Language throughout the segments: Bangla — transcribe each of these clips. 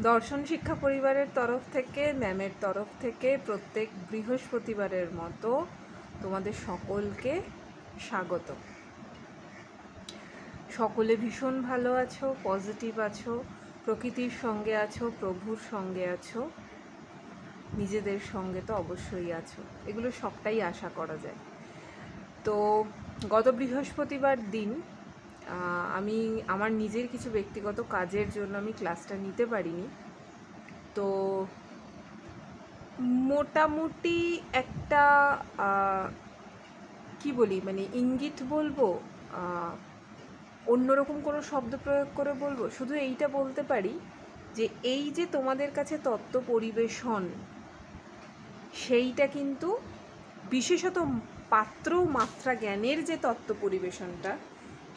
দর্শন শিক্ষা পরিবারের তরফ থেকে, ম্যামের তরফ থেকে প্রত্যেক বৃহস্পতিবারের মতো তোমাদের সকলকে স্বাগত। সকলে ভীষণ ভালো আছো, পজিটিভ আছো, প্রকৃতির সঙ্গে আছো, প্রভুর সঙ্গে আছো, নিজেদের সঙ্গে তো অবশ্যই আছো, এগুলো সবটাই আশা করা যায়। তো গত বৃহস্পতিবার দিন আমি আমার নিজের কিছু ব্যক্তিগত কাজের জন্য আমি ক্লাসটা নিতে পারিনি। তো মোটামুটি একটা কি বলি, মানে ইঙ্গিত বলবো, অন্যরকম কোনো শব্দ প্রয়োগ করে বলবো, শুধু এইটা বলতে পারি যে এই যে তোমাদের কাছে তত্ত্ব পরিবেশন, সেইটা কিন্তু বিশেষত পাত্র মাত্রা জ্ঞানের যে তত্ত্ব পরিবেশনটা,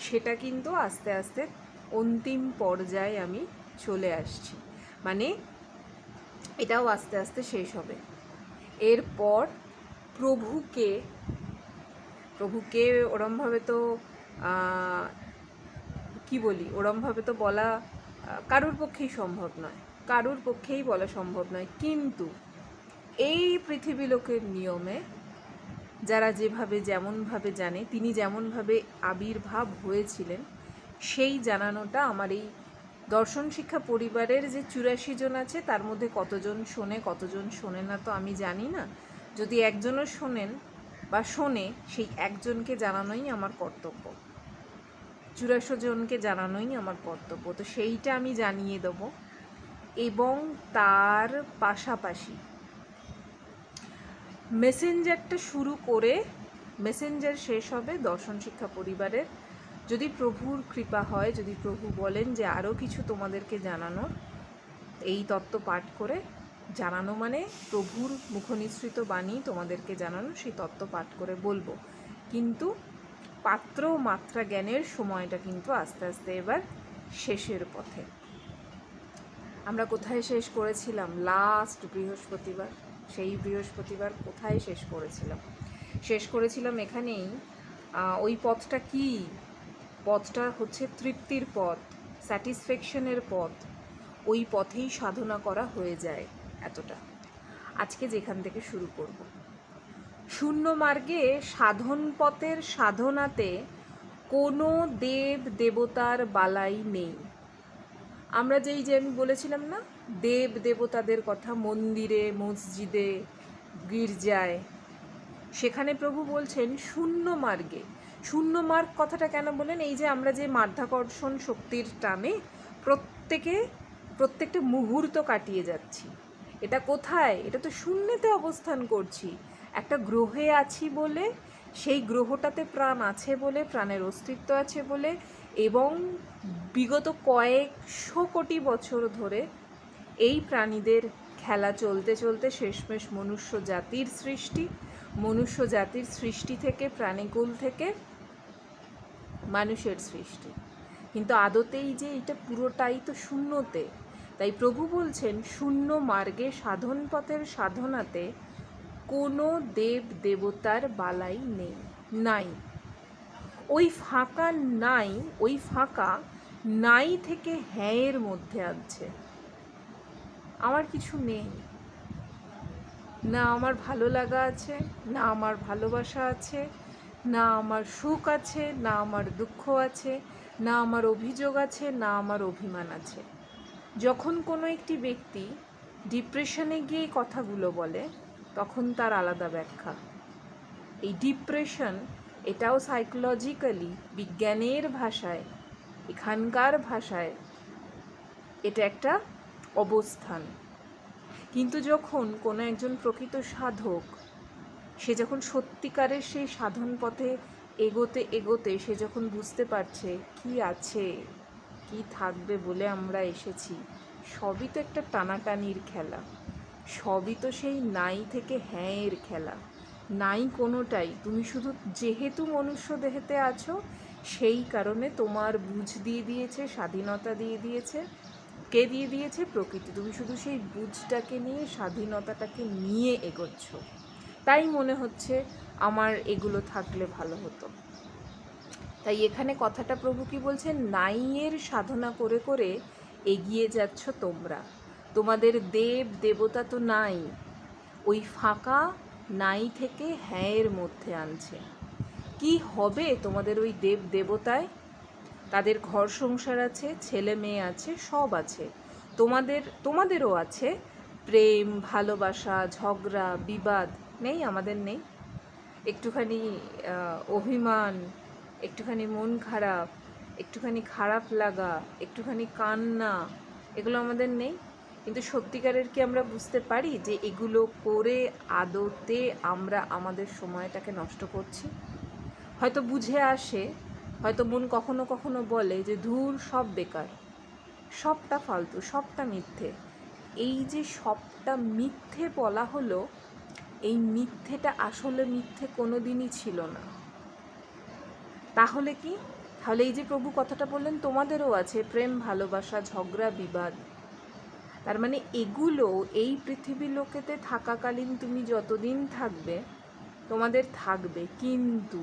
সেটা কিন্তু আস্তে আস্তে অন্তিম পর্যায়ে আমি চলে আসছি। মানে এটাও আস্তে আস্তে শেষ হবে। এরপর প্রভুকে ওরমভাবে তো কি বলি, ওরমভাবে তো বলা কারুর পক্ষেই সম্ভব নয়, কারুর পক্ষেই বলা সম্ভব নয়। কিন্তু এই পৃথিবী লোকের নিয়মে যারা যেভাবে যেমনভাবে জানে, তিনি যেমনভাবে আবির্ভাব হয়েছিলেন, সেই জানানোটা আমার এই দর্শন শিক্ষা পরিবারের যে 84 জন আছে তার মধ্যে কতজন শোনে কতজন শোনে না তো আমি জানি না। যদি একজনও শোনেন বা শোনে, সেই একজনকে জানানোই আমার কর্তব্য, 84 জনকে জানানোই আমার কর্তব্য। তো সেইটা আমি জানিয়ে দেব। এবং তার পাশাপাশি মেসেঞ্জারটা শুরু করে মেসেঞ্জার শেষ হবে দর্শন শিক্ষা পরিবারের। যদি প্রভুর কৃপা হয়, যদি প্রভু বলেন যে আরও কিছু তোমাদেরকে জানানো, এই তত্ত্ব পাঠ করে জানানো, মানে প্রভুর মুখনিসৃত বাণী তোমাদেরকে জানানো, সেই তত্ত্ব পাঠ করে বলবো। কিন্তু পাত্র মাত্রা জ্ঞানের সময়টা কিন্তু আস্তে আস্তে এবার শেষের পথে। আমরা কোথায় শেষ করেছিলাম লাস্ট বৃহস্পতিবার? সেই বৃহস্পতিবার কোথায় শেষ করেছিলাম? শেষ করেছিলাম এখানেই। ওই পথটা কি? পথটা হচ্ছে তৃপ্তির পথ, স্যাটিসফ্যাকশনের পথ। ওই পথেই সাধনা করা হয়ে যায় এতটা। আজকে যেখান থেকে শুরু করব, শূন্য মার্গে সাধন পথের সাধনাতে কোনো দেব দেবতার বালাই নেই। আমরা যে আমি বলেছিলাম না, দেব দেবতাদের কথা, মন্দিরে, মসজিদে, গির্জায়, সেখানে প্রভু বলছেন শূন্য মার্গে। শূন্য মার্গ কথাটা কেন বলেন? এই যে আমরা যে মাধ্যাকর্ষণ শক্তির টানে প্রত্যেকটা মুহূর্ত কাটিয়ে যাচ্ছি, এটা কোথায়? এটা তো শূন্যতে অবস্থান করছি। একটা গ্রহে আছি বলে, সেই গ্রহটাতে প্রাণ আছে বলে, প্রাণের অস্তিত্ব আছে বলে, এবং বিগত কয়েকশো কোটি বছর ধরে এই প্রাণীদের খেলা চলতে চলতে শেষমেশ মনুষ্য জাতির সৃষ্টি, মনুষ্য জাতির সৃষ্টি থেকে, প্রাণীকুল থেকে মানুষের সৃষ্টি। কিন্তু আদতেই যে এটা পুরোটাই তো শূন্যতে। তাই প্রভু বলছেন শূন্য মার্গে সাধন পথের সাধনাতে কোনো দেব দেবতার বালাই নেই, নাই। ওই ফাঁকা নাই, ওই ফাঁকা নাই থেকে হ্যাঁয়ের মধ্যে আছে। আমার কিছু নেই, না আমার ভালো লাগা আছে, না আমার ভালোবাসা আছে, না আমার সুখ আছে, না আমার দুঃখ আছে, না আমার অভিযোগ আছে, না আমার অভিমান আছে। যখন কোনো একটি ব্যক্তি ডিপ্রেশনে গিয়ে কথাগুলো বলে, তখন তার আলাদা ব্যাখ্যা। এই ডিপ্রেশন, এটাও সাইকোলজিক্যালি, বিজ্ঞানের ভাষায়, এখানকার ভাষায়, এটা একটা অবস্থান। কিন্তু যখন কোনো একজন প্রকৃত সাধক, সে যখন সত্যিকারের সেই সাধন পথে এগোতে এগোতে সে যখন বুঝতে পারছে কি আছে, কি থাকবে বলে আমরা এসেছি, সবই তো একটা টানাটানির খেলা, সবই তো সেই নাই থেকে হ্যাঁয়ের খেলা। নাই কোনোটাই, তুমি শুধু যেহেতু মনুষ্য দেহেতে আছো, সেই কারণে তোমার বুঝ দিয়ে দিয়েছে, স্বাধীনতা দিয়ে দিয়েছে। কে দিয়ে দিয়েছে? প্রকৃতি। তুমি শুধু সেই বুঝটাকে নিয়ে, স্বাধীনতাটাকে নিয়ে এগোচ্ছ। তাই মনে হচ্ছে আমার এগুলো থাকলে ভালো হতো। তাই এখানে কথাটা প্রভু কি বলছেন? নাইয়ের সাধনা করে করে এগিয়ে যাচ্ছ তোমরা। তোমাদের দেব দেবতা তো নাই, ওই ফাঁকা নাই থেকে হ্যাঁয়ের মধ্যে আনছে। কি হবে তোমাদের ওই দেব দেবতায়? তাদের ঘর সংসার আছে, ছেলে মেয়ে আছে, সব আছে। তোমাদেরও আছে প্রেম, ভালোবাসা, ঝগড়া, বিবাদ। নেই? আমাদের নেই? একটুখানি অভিমান, একটুখানি মন খারাপ, একটুখানি খারাপ লাগা, একটুখানি কান্না, এগুলো আমাদের নেই? কিন্তু সত্যিকারের কি আমরা বুঝতে পারি যে এগুলো করে আদতে আমরা আমাদের সময়টাকে নষ্ট করছি? হয়তো বুঝে আসে, হয়তো মন কখনো কখনো বলে যে ধুর, সব বেকার, সবটা ফালতু, সবটা মিথ্যে। এই যে সবটা মিথ্যে বলা হলো, এই মিথ্যেটা আসলে মিথ্যে কোনো দিনই ছিল না। তাহলে কি? তাহলে এই যে প্রভু কথাটা বললেন তোমাদেরও আছে প্রেম, ভালোবাসা, ঝগড়া, বিবাদ, তার মানে এগুলো এই পৃথিবীর লোকেতে থাকাকালীন তুমি যতদিন থাকবে তোমাদের থাকবে। কিন্তু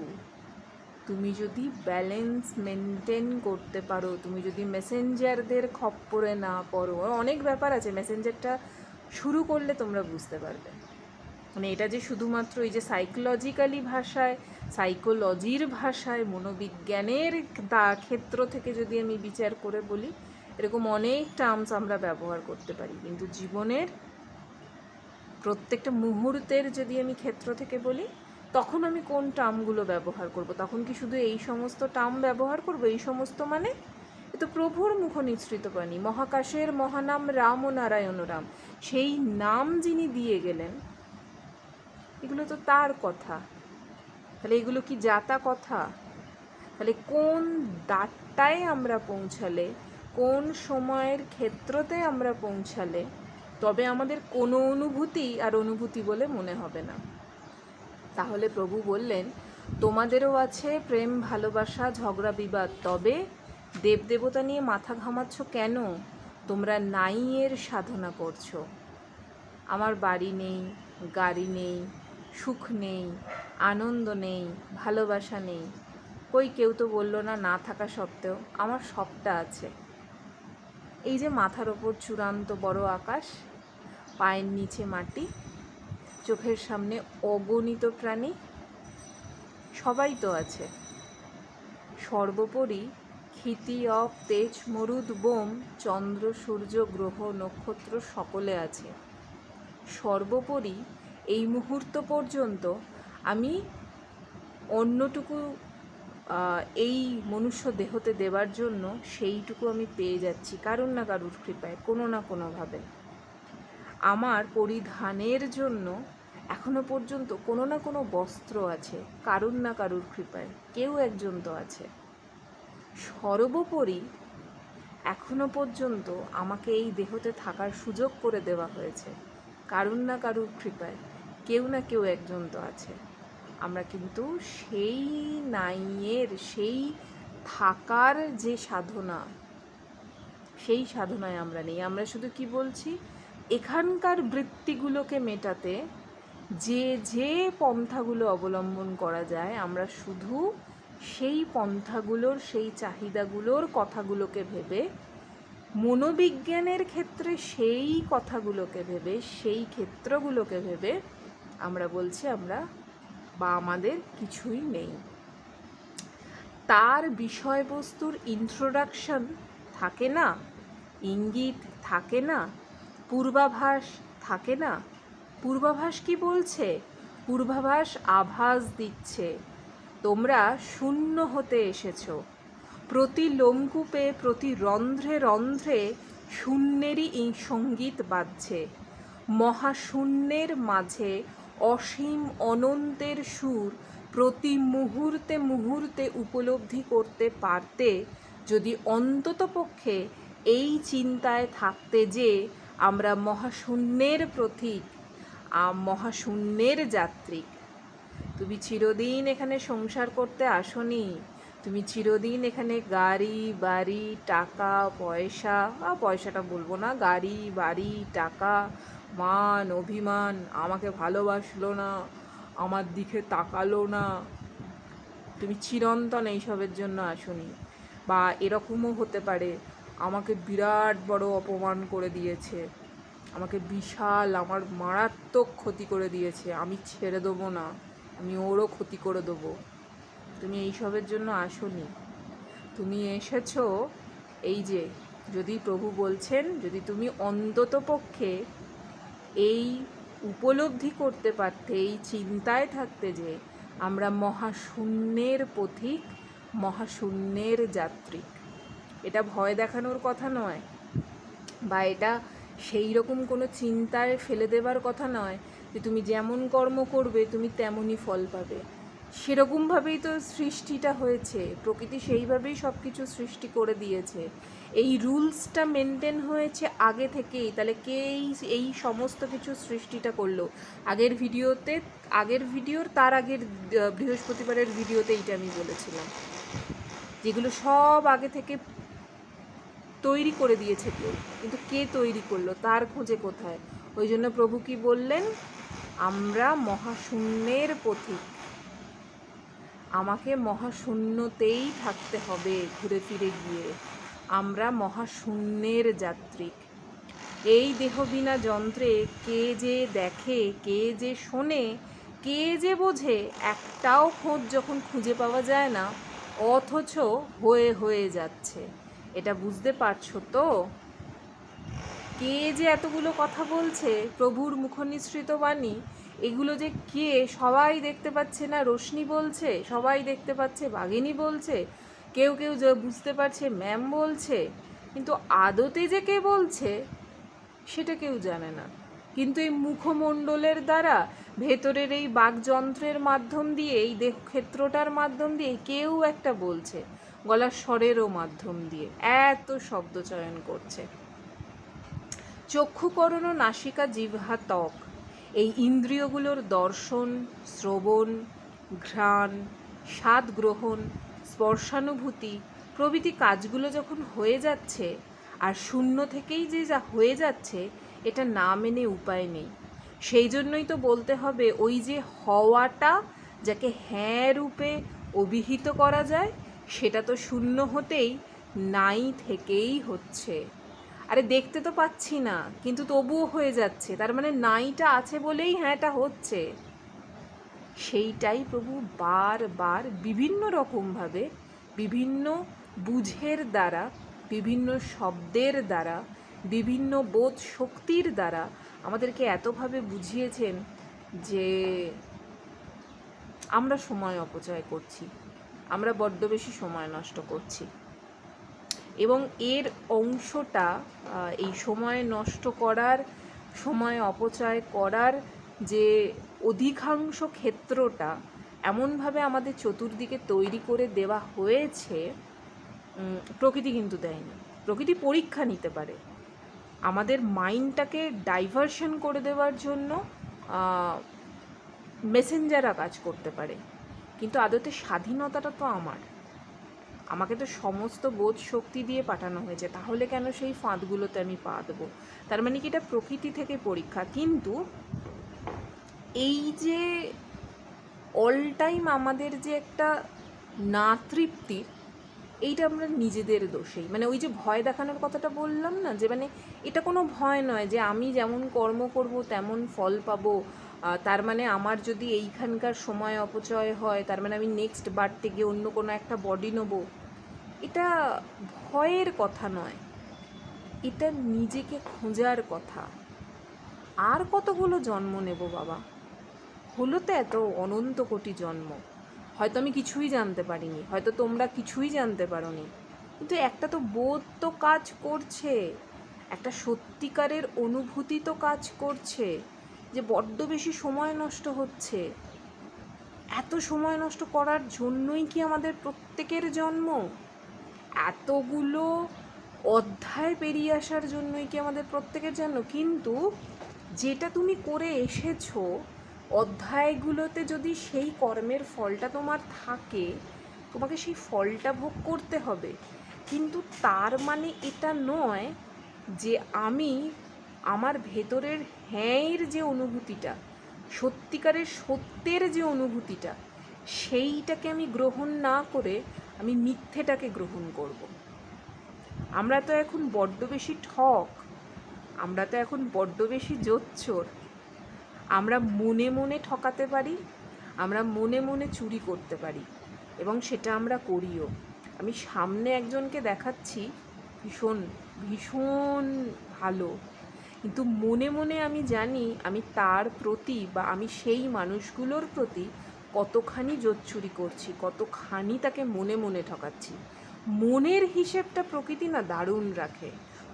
তুমি যদি ব্যালেন্স মেনটেন করতে পারো, তুমি যদি মেসেঞ্জারদের খপ্পরে না পড়ো, অনেক ব্যাপার আছে, মেসেঞ্জারটা শুরু করলে তোমরা বুঝতে পারবে। মানে এটা যে শুধুমাত্র এই যে সাইকোলজিক্যালি ভাষায়, সাইকোলজির ভাষায়, মনোবিজ্ঞানের ক্ষেত্র থেকে যদি আমি বিচার করে বলি, এরকম অনেক টার্মস আমরা ব্যবহার করতে পারি। কিন্তু জীবনের প্রত্যেকটা মুহূর্তের যদি আমি ক্ষেত্র থেকে বলি, তখন আমি কোন টার্মগুলো ব্যবহার করব? তখন কি শুধু এই সমস্ত টার্ম ব্যবহার করব? এই সমস্ত মানে এ তো প্রভুর মুখ নিঃসৃত বাণী, মহাকাশের মহানাম রাম ও নারায়ণ রাম, সেই নাম যিনি দিয়ে গেলেন, এগুলো তো তার কথা। তাহলে এগুলো কি যাতা কথা? তাহলে কোন দাঁড়টায় আমরা পৌঁছালে, কোন সময়ের ক্ষেত্রতে আমরা পৌঁছালে তবে আমাদের কোনো অনুভূতি আর অনুভূতি বলে মনে হবে না। তাহলে প্রভু বললেন তোমাদেরও আছে প্রেম, ভালোবাসা, ঝগড়া, বিবাদ, তবে দেবদেবতা নিয়ে মাথা ঘামাচ্ছ কেন? তোমরা নাইয়ের সাধনা করছো। আমার বাড়ি নেই, গাড়ি নেই, সুখ নেই, আনন্দ নেই, ভালোবাসা নেই। কই কেউ তো বললো না না থাকা সত্ত্বেও আমার সবটা আছে। এই যে মাথার ওপর চূড়ান্ত বড় আকাশ, পায়ের নিচে মাটি, চোখের সামনে অগণিত প্রাণী, সবাই তো আছে। সর্বোপরি ক্ষিতি, অপ, তেজ, মরুদ, বোম, চন্দ্র, সূর্য, গ্রহ, নক্ষত্র সকলে আছে। সর্বোপরি এই মুহূর্ত পর্যন্ত আমি অন্যটুকু এই মনুষ্য দেহতে দেওয়ার জন্য সেইটুকু আমি পেয়ে যাচ্ছি কারুর না কারুর কৃপায়, কোনো না কোনোভাবে। আমার পরিধানের জন্য এখনো পর্যন্ত কোনো না কোনো বস্ত্র আছে কারুর না কারুর কৃপায়, কেউ একজন তো আছে। সর্বোপরি এখনো পর্যন্ত আমাকে এই দেহতে থাকার সুযোগ করে দেওয়া হয়েছে কারুর না কারুর কৃপায়, কেউ না কেউ একজন তো আছে। আমরা কিন্তু সেই নাইয়ের, সেই থাকার যে সাধনা, সেই সাধনায় আমরা নেই। আমরা শুধু কি বলছি, এখানকার বৃত্তিগুলোকে মেটাতে যে যে পন্থাগুলো অবলম্বন করা যায়, আমরা শুধু সেই পন্থাগুলোর, সেই চাহিদাগুলোর কথাগুলোকে ভেবে, মনোবিজ্ঞানের ক্ষেত্রে সেই কথাগুলোকে ভেবে, সেই ক্ষেত্রগুলোকে ভেবে আমরা বলছি আমরা বা আমাদের কিছুই নেই। তার বিষয়বস্তুর ইন্ট্রোডাকশন থাকে না, ইঙ্গিত থাকে না, পূর্বাভাস থাকে না। পূর্বাভাস কি বলছে? পূর্বাভাস আভাস দিচ্ছে তোমরা শূন্য হতে এসেছো। প্রতি লোমকূপে, প্রতি রন্ধ্রে রন্ধ্রে শূন্যেরই এই সঙ্গীত বাজছে। মহাশূন্যের মাঝে অসীম অনন্তের সুর প্রতি মুহূর্তে মুহূর্তে উপলব্ধি করতে পারতে যদি অন্ততপক্ষে এই চিন্তায় থাকতে যে আমরা মহাশূন্যের প্রতীক, মহাশূন্যের যাত্রী। তুমি চিরদিন এখানে সংসার করতে আসনি, তুমি চিরদিন এখানে গাড়ি, বাড়ি, টাকা, পয়সা, পয়সাটা বলবো না, গাড়ি, বাড়ি, টাকা, মান, অভিমান, আমাকে ভালোবাসলো না, আমার দিকে তাকালো না, তুমি চিরন্তন এইসবের জন্য আসনি। বা এরকমও হতে পারে আমাকে বিরাট বড় অপমান করে দিয়েছে, আমাকে বিশাল, আমার মারাত্মক ক্ষতি করে দিয়েছে, আমি ছেড়ে দেবো না, আমি ওরও ক্ষতি করে দেবো। তুমি এইসবের জন্য আসোনি, তুমি এসেছো এই যে, যদি প্রভু বলছেন, যদি তুমি অন্তত পক্ষে এই উপলব্ধি করতে পারতে, এই চিন্তায় থাকতে যে আমরা মহাশূন্যের পথিক, মহাশূন্যের যাত্রী। এটা ভয় দেখানোর কথা নয়, বা এটা সেই রকম কোনো চিন্তায় ফেলে দেবার কথা নয় যে তুমি যেমন কর্ম করবে তুমি তেমনই ফল পাবে। সেরকমভাবেই তো সৃষ্টিটা হয়েছে, প্রকৃতি সেইভাবেই সব কিছু সৃষ্টি করে দিয়েছে। এই রুলসটা মেনটেন হয়েছে আগে থেকেই, তাহলে কে এই সমস্ত কিছু সৃষ্টিটা করলো? আগের ভিডিওর তার আগের বৃহস্পতিবারের ভিডিওতে এইটা আমি বলেছিলাম, যেগুলো সব আগে থেকে তৈরি করে দিয়েছে কেউ, কিন্তু কে তৈরি করলো তার খোঁজে কোথায়? ওই জন্য প্রভু কি বললেন, আমরা মহাশূন্যের পথিক, আমাকে মহাশূন্যতেই থাকতে হবে ঘুরে ফিরে গিয়ে, আমরা মহাশূন্যের যাত্রী। এই দেহবিনা যন্ত্রে কে যে দেখে, কে যে শোনে, কে যে বোঝে, একটাও খোঁজ যখন খুঁজে পাওয়া যায় না, অথচ হয়ে যাচ্ছে। এটা বুঝতে পারছো তো? কে যে এতগুলো কথা বলছে, প্রভুর মুখনিসৃত বাণী, এগুলো যে কে, সবাই দেখতে পাচ্ছে না? রোশনি বলছে, সবাই দেখতে পাচ্ছে, বাঘিনী বলছে, কেউ কেউ যে বুঝতে পারছে ম্যাম বলছে, কিন্তু আদতে যে কে বলছে সেটা কেউ জানে না। কিন্তু এই মুখমণ্ডলের দ্বারা, ভেতরের এই বাকযন্ত্রের মাধ্যম দিয়ে, এই দেহক্ষেত্রটার মাধ্যম দিয়ে কেউ একটা বলছে, গলার স্বরেরও মাধ্যম দিয়ে এত শব্দ চয়ন করছে। চক্ষুকরণ, নাসিকা, জিহ্বা, ত্বক, এই ইন্দ্রিয়গুলোর দর্শন, শ্রবণ, ঘ্রাণ, স্বাদ গ্রহণ, স্পর্শানুভূতি প্রভৃতি কাজগুলো যখন হয়ে যাচ্ছে, আর শূন্য থেকেই যে যা হয়ে যাচ্ছে, এটা না মেনে উপায় নেই। সেই জন্যই তো বলতে হবে, ওই যে হওয়াটা, যাকে হ্যাঁ রূপে অভিহিত করা যায়, সেটা তো শূন্য হতেই নাই থেকেই হচ্ছে। আরে দেখতে তো পাচ্ছি না, কিন্তু তবুও হয়ে যাচ্ছে, তার মানে নাইটা আছে বলেই হ্যাঁটা হচ্ছে। সেইটাই প্রভু বারবার বিভিন্ন রকমভাবে, বিভিন্ন বুঝের দ্বারা, বিভিন্ন শব্দের দ্বারা, বিভিন্ন বোধ শক্তির দ্বারা আমাদেরকে এতভাবে বুঝিয়েছেন যে আমরা সময় অপচয় করছি, আমরা বড্ড বেশি সময় নষ্ট করছি। এবং এর অংশটা, এই সময় নষ্ট করার, সময় অপচয় করার যে অধিকাংশ ক্ষেত্রটা এমনভাবে আমাদের চতুর্দিকে তৈরি করে দেওয়া হয়েছে, প্রকৃতি কিন্তু দেয়নি। প্রকৃতি পরীক্ষা নিতে পারে, আমাদের মাইন্ডটাকে ডাইভারশন করে দেওয়ার জন্য মেসেঞ্জাররা কাজ করতে পারে, কিন্তু আদতে স্বাধীনতাটা তো আমার, আমাকে তো সমস্ত বোধ শক্তি দিয়ে পাঠানো হয়েছে, তাহলে কেন সেই ফাঁদগুলোতে আমি পা দেবো? তার মানে কি এটা প্রকৃতি থেকে পরীক্ষা। কিন্তু এই যে অল টাইম আমাদের যে একটা না তৃপ্তির, এইটা আমরা নিজেদের দোষেই, মানে ওই যে ভয় দেখানোর কথাটা বললাম না, যে মানে এটা কোনো ভয় নয় যে আমি যেমন কর্ম করব তেমন ফল পাবো, তার মানে আমার যদি এইখানকার সময় অপচয় হয়, তার মানে আমি নেক্সট বার্থে গিয়ে অন্য কোনো একটা বডি নেবো। এটা ভয়ের কথা নয়, এটা নিজেকে খোঁজার কথা। আর কতগুলো জন্ম নেব বাবা, হলো তো এত অনন্ত কোটি জন্ম, হয়তো আমি কিছুই জানতে পারিনি, হয়তো তোমরা কিছুই জানতে পারোনি, কিন্তু একটা তো বোধ তো কাজ করছে, একটা সত্যিকারের অনুভূতি তো কাজ করছে যে বড্ড বেশি সময় নষ্ট হচ্ছে। এত সময় নষ্ট করার জন্যই কি আমাদের প্রত্যেকের জন্ম? এতগুলো অধ্যায় পেরিয়ে আসার জন্যই কি আমাদের প্রত্যেকের জন্য? কিন্তু যেটা তুমি করে এসেছো, অধ্যায়গুলোতে যদি সেই কর্মের ফলটা তোমার থাকে, তোমাকে সেই ফলটা ভোগ করতে হবে। কিন্তু তার মানে এটা নয় যে আমি আমার ভেতরের হ্যাঁয়ের যে অনুভূতিটা, সত্যিকারের সত্যের যে অনুভূতিটা, সেইটাকে আমি গ্রহণ না করে আমি মিথ্যেটাকে গ্রহণ করব। আমরা তো এখন বড্ড বেশি ঠক, আমরা তো এখন বড্ড বেশি জোচ্চোর। আমরা মনে মনে ঠকাতে পারি, আমরা মনে মনে চুরি করতে পারি, এবং সেটা আমরা করিও। আমি সামনে একজনকে দেখাচ্ছি ভীষণ ভীষণ ভালো, কিন্তু মনে মনে আমি জানি আমি তার প্রতি বা আমি সেই মানুষগুলোর প্রতি কতখানি জোচ্চুরি করছি, কতখানি তাকে মনে মনে ঠকাচ্ছি। মনের হিসেবটা প্রকৃতি না দারুণ রাখে,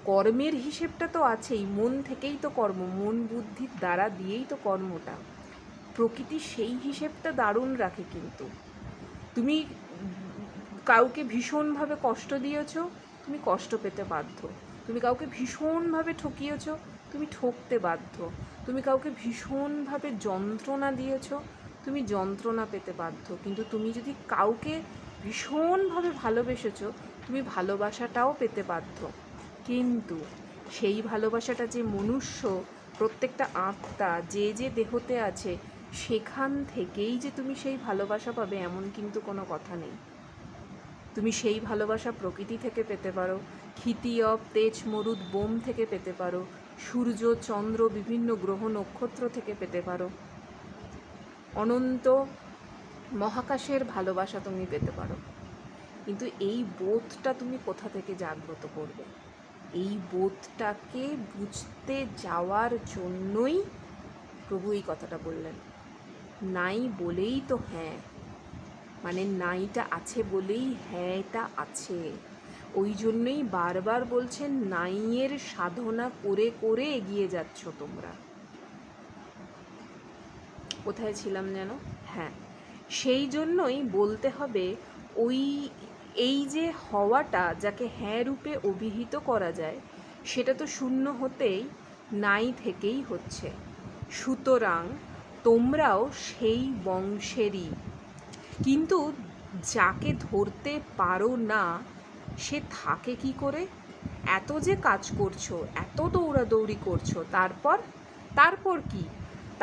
কর্মের হিসেবটা তো আছেই, মন থেকেই তো কর্ম, মন বুদ্ধির দ্বারা দিয়েই তো কর্মটা। প্রকৃতি সেই হিসেবটা দারুণ রাখে। কিন্তু তুমি কাউকে ভীষণভাবে কষ্ট দিয়েছো, তুমি কষ্ট পেতে বাধ্য। তুমি কাউকে ভীষণভাবে ঠকিয়েছো, তুমি ঠকতে বাধ্য। তুমি কাউকে ভীষণভাবে যন্ত্রণা দিয়েছো, তুমি যন্ত্রণা পেতে বাধ্য। কিন্তু তুমি যদি কাউকে ভীষণভাবে ভালোবেসেছো, তুমি ভালোবাসাটাও পেতে বাধ্য। কিন্তু সেই ভালোবাসাটা যে মনুষ্য, প্রত্যেকটা আত্মা যে যে দেহতে আছে, সেখান থেকেই যে তুমি সেই ভালোবাসা পাবে এমন কিন্তু কোনো কথা নেই। তুমি সেই ভালোবাসা প্রকৃতি থেকে পেতে পারো, ক্ষিতিয়ব তেজ মরুদ বোম থেকে পেতে পারো, সূর্য চন্দ্র বিভিন্ন গ্রহ নক্ষত্র থেকে পেতে পারো, অনন্ত মহাকাশের ভালোবাসা তুমি পেতে পারো। কিন্তু এই বোধটা তুমি কোথা থেকে জাগ্রত করবে? এই বোধটাকে বুঝতে যাওয়ার জন্যই প্রভু এই কথাটা বললেন। নাই বলেই তো হ্যাঁ, মানে নাইটা আছে বলেই হ্যাঁটা আছে। ওই জন্যই বারবার বলছেন নাইয়ের সাধনা করে করে এগিয়ে যাচ্ছ তোমরা। কোথায় ছিলাম যেন? হ্যাঁ, সেই জন্যই বলতে হবে ওই এই যে হওয়াটা, যাকে হ্যাঁ রূপে অভিহিত করা যায়, সেটা তো শূন্য হতেই নাই থেকেই হচ্ছে। সুতরাং তোমরাও সেই বংশেরই। কিন্তু যাকে ধরতে পারো না, সে থাকে কি করে? এত যে কাজ করছো, এত দৌড়াদৌড়ি করছো, তারপর কি?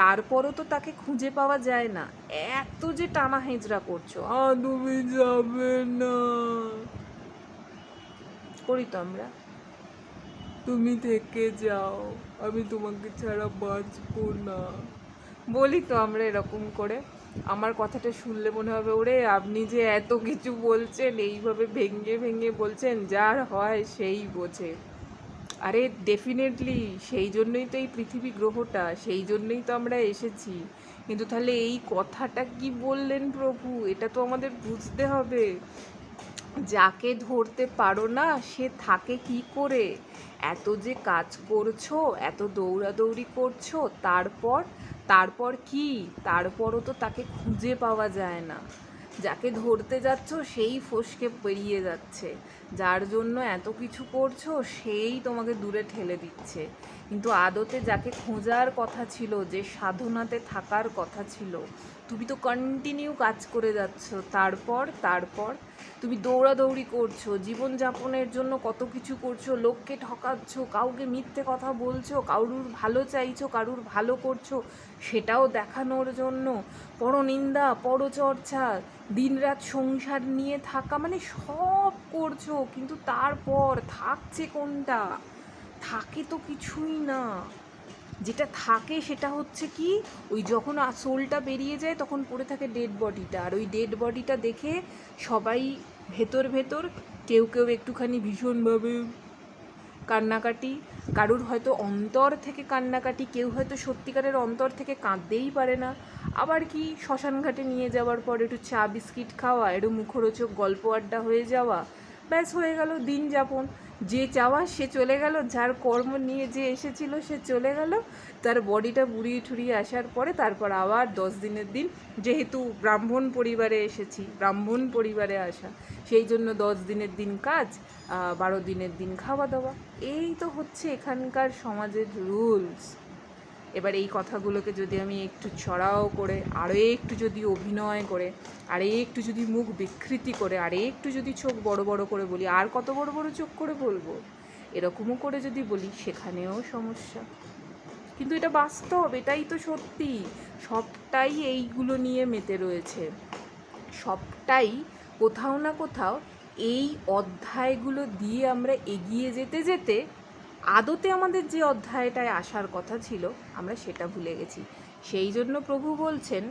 তারপরও তো তাকে খুঁজে পাওয়া যায় না। এত যে টানা হেঁচড়া করছো, তুমি যাবে না, করি তো আমরা, তুমি থেকে যাও, আমি তোমাকে ছাড়া বাঁচবো না, বলি তো আমরা এরকম করে। আমার কথাটা শুনলে মনে হবে ওরে আপনি যে এত কিছু বলছেন, এইভাবে ভেঙে ভেঙে বলছেন, যার হয় সেই বোঝে। আরে ডেফিনেটলি সেই জন্যই তো এই পৃথিবী গ্রহটা, সেই জন্যই তো আমরা এসেছি। কিন্তু তাহলে এই কথাটা কি বললেন প্রভু, এটা তো আমাদের বুঝতে হবে। যাকে ধরতে পারো না সে থাকে কি করে? এত যে কাজ করছো, এত দৌড়াদৌড়ি করছো, তারপর কি? তারপরও তো তাকে খুঁজে পাওয়া যায় না। যাকে ধরতে যাচ্ছ সেই ফসকে বেরিয়ে যাচ্ছে, যার জন্য এত কিছু করছো সেই তোমাকে দূরে ঠেলে দিচ্ছে। কিন্তু আদতে যাকে খোঁজার কথা ছিল, যে সাধনাতে থাকার কথা ছিল, তুমি তো কন্টিনিউ কাজ করে যাচ্ছ। তারপর তুমি দৌড়াদৌড়ি করছো, জীবনযাপনের জন্য কত কিছু করছো, লোককে ঠকাচ্ছ, কাউকে মিথ্যে কথা বলছো, কারুর ভালো চাইছো, কারুর ভালো করছো, সেটাও দেখানোর জন্য পরনিন্দা, পরচর্চা, দিনরাত সংসার নিয়ে থাকা, মানে সব করছো। কিন্তু তারপর থাকছে কোনটা? থাকে তো কিছুই না। যেটা থাকে সেটা হচ্ছে কি, ওই যখন সোলটা বেরিয়ে যায় তখন পড়ে থাকে ডেড বডিটা, আর ওই ডেড বডিটা দেখে সবাই ভেতর কেউ একটুখানি ভীষণভাবে কান্নাকাটি, কারুর হয়তো অন্তর থেকে কান্নাকাটি, কেউ হয়তো সত্যিকারের অন্তর থেকে কাঁদতেই পারে না। আবার কি শ্মশান ঘাটে নিয়ে যাওয়ার পর একটু চা বিস্কিট খাওয়া, একটু মুখরোচক গল্প আড্ডা হয়ে যাওয়া, ব্যাস হয়ে গেল দিন যাপন। যে চাওয়া সে চলে গেল, যার কর্ম নিয়ে যে এসেছিল সে চলে গেল, তার বডিটা বুড়িয়ে ঠুরিয়ে আসার পরে তারপর আবার 10 দিনের দিন, যেহেতু ব্রাহ্মণ পরিবারে এসেছি, ব্রাহ্মণ পরিবারে আসা, সেই জন্য 10 দিনের দিন কাজ, 12 দিনের দিন খাওয়া দাওয়া। এই তো হচ্ছে এখানকার সমাজের রুলস। এবার এই কথাগুলোকে যদি আমি একটু চড়াও করে, আরও একটু যদি অভিনয় করে, আরে একটু যদি মুখ বিকৃতি করে, আরে একটু যদি চোখ বড় বড় করে বলি, আর কত বড় বড় চোখ করে বলবো, এরকমও করে যদি বলি, সেখানেও সমস্যা। কিন্তু এটা বাস্তব, এটাই তো সত্যি। সবটাই এইগুলো নিয়ে মেতে রয়েছে, সবটাই কোথাও না কোথাও এই অধ্যায়গুলো দিয়ে আমরা এগিয়ে যেতে যেতে আদতে আমাদের যে অধ্যায়টায় আসার কথা ছিল আমরা সেটা ভুলে গেছি। সেই জন্য প্রভু বলছেন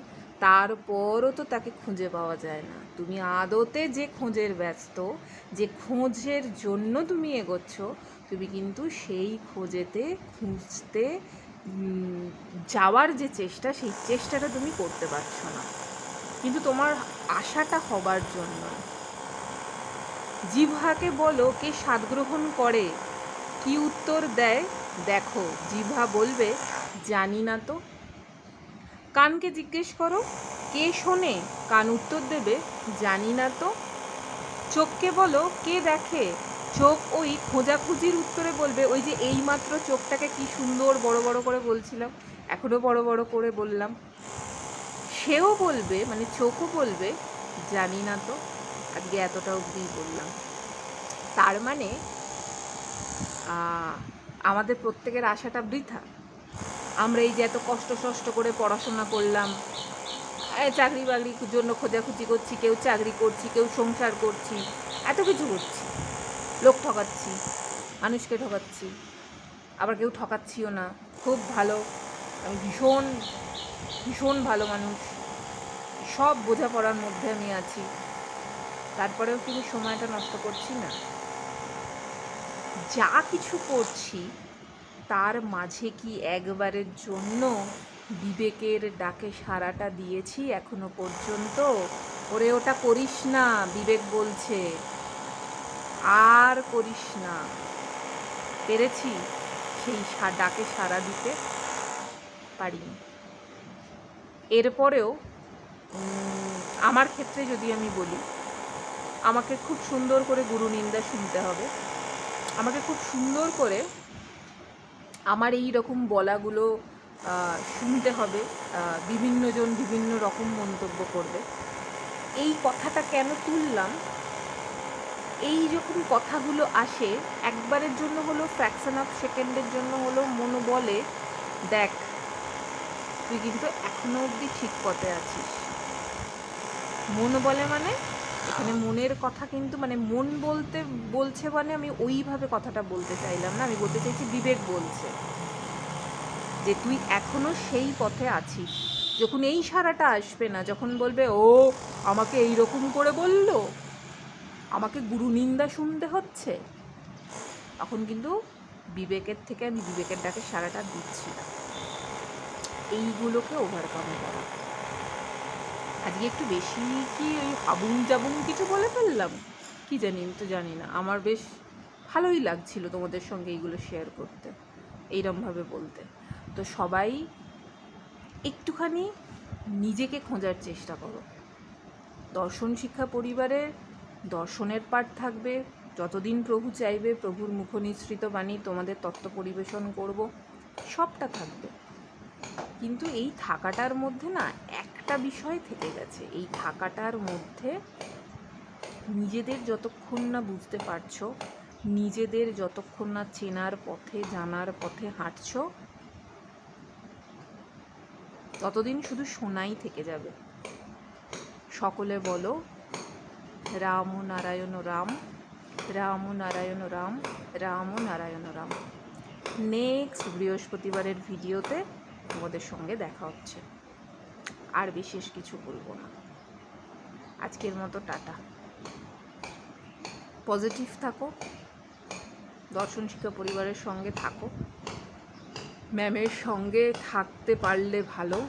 তারপরও তো তাকে খুঁজে পাওয়া যায় না। তুমি আদতে যে খোঁজের ব্যস্ত, যে খোঁজের জন্য তুমি এগোচ্ছ, তুমি কিন্তু সেই খোঁজেতে খুঁজতে যাওয়ার যে চেষ্টা, সেই চেষ্টাটা তুমি করতে পারছো না। কিন্তু তোমার আশাটা হবার জন্য। জিহ্বাকে বলো কে স্বাদ গ্রহণ করে, কি উত্তর দেয় দেখো। জিহ্বা বলবে জানি না তো। কানকে জিজ্ঞেস করো কে শোনে, কান উত্তর দেবে জানি না তো। চোখকে বলো কে দেখে, চোখ ওই খোঁজাখুঁজির উত্তরে বলবে ওই যে এইমাত্র চোখটাকে কি সুন্দর বড় বড় করে বলছিলাম, এখনও বড় বড় করে বললাম। সেও বলবে, মানে চোখও বলবে জানি না তো, আজকে এতটা অবধিই বললাম। তার মানে আমাদের প্রত্যেকের আশাটা বৃথা। আমরা এই যে এত কষ্ট করে পড়াশোনা করলাম, চাকরি বাকরির জন্য খোঁজাখুঁজি করছি, কেউ চাকরি করছি, কেউ সংসার করছি, এত কিছু করছি, লোক ঠকাচ্ছি, মানুষকে ঠকাচ্ছি, আবার কেউ ঠকাচ্ছিও না। খুব ভালো, আমি ভীষণ ভীষণ ভালো মানুষ, সব বোঝাপড়ার মধ্যে আমি আছি। তারপরেও কিন্তু সময়টা নষ্ট করছি না। যা কিছু করছি তার মাঝে কি একবারের জন্য বিবেকের ডাকে সাড়াটা দিয়েছি এখনো পর্যন্ত? ওরে ওটা করিস না, বিবেক বলছে আর করিস না। পেরেছি সেই ডাকে সাড়া দিতে? পারিনি। এরপরেও আমার ক্ষেত্রে যদি আমি বলি, আমাকে খুব সুন্দর করে গুরু নিন্দা শুনতে হবে, আমাকে খুব সুন্দর করে আমার এই রকম বলাগুলো শুনতে হবে, বিভিন্নজন বিভিন্ন রকম মন্তব্য করবে। এই কথাটা কেন তুললাম, এই যখন কথাগুলো আসে একবারের জন্য হলো, ফ্র্যাকশন অফ সেকেন্ডের জন্য হলো মন বলে দেখ তুই কিন্তু এখনো অবধি ঠিক পথে আছিস। মন বলে মানে এখানে মনের কথা কিন্তু, মানে মন বলছে মানে আমি ওইভাবে কথাটা বলতে চাইলাম না, আমি বলতে চাইছি বিবেক বলছে যে তুই এখনো সেই পথে আছিস। যখন এই সারাটা আসবে না, যখন বলবে ও আমাকে এই রকম করে বললো, আমাকে গুরু নিন্দা শুনতে হচ্ছে, তখন কিন্তু বিবেকের থেকে আমি বিবেকের ডাকে সারাটা দিচ্ছি। এইগুলোকে ওভারকাম করা। আজকে একটু বেশি কি ওই হাবুং জাবুং কিছু বলে ফেললাম কি জানি, আমি তো জানি না। আমার বেশ ভালোই লাগছিল তোমাদের সঙ্গে এইগুলো শেয়ার করতে, এইরমভাবে বলতে। তো সবাই একটুখানি নিজেকে খোঁজার চেষ্টা করো। দর্শন শিক্ষা পরিবারের দর্শনের পাঠ থাকবে, যতদিন প্রভু চাইবে প্রভুর মুখনিসৃত বাণী তোমাদের তত্ত্ব পরিবেশন করব, সবটা থাকবে। কিন্তু এই থাকাটার মধ্যে না একটা বিষয় থেকে গেছে, এই থাকাটার মধ্যে নিজেদের যতক্ষণ না বুঝতে পারছো, নিজেদের যতক্ষণ না চেনার পথে জানার পথে হাঁটছো, ততদিন শুধু শোনাই থেকে যাবে। সকলে বলো রাম নারায়ণ রাম, রাম নারায়ণ রাম, রাম নারায়ণ রাম। নেক্সট বৃহস্পতিবারের ভিডিওতে তোমাদের সঙ্গে দেখা হচ্ছে। আর বিশেষ কিছু বলবো না, আজকের মতো টাটা। পজিটিভ থাকো, দর্শন শিক্ষা পরিবারের সঙ্গে থাকো, ম্যামের সঙ্গে থাকতে পারলে ভালো,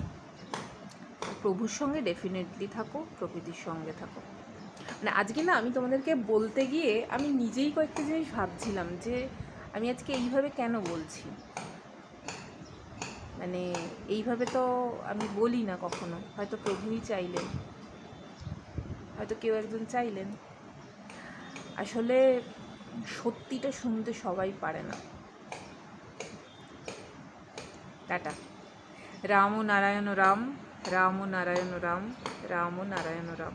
প্রভুর সঙ্গে ডেফিনেটলি থাকো, প্রকৃতির সঙ্গে থাকো। মানে আজকে না আমি তোমাদেরকে বলতে গিয়ে আমি নিজেই কয়েকটা জিনিস ভাবছিলাম যে আমি আজকে এইভাবে কেন বলছি। মানে এইভাবে তো আমি বলি না কখনো, হয়তো প্রভুই চাইলেন, হয়তো কেউ একজন চাইলেন। আসলে সত্যিটা শুনতে সবাই পারে না। টাটা। রাম নারায়ণ রাম, রাম নারায়ণ রাম, রাম নারায়ণ রাম।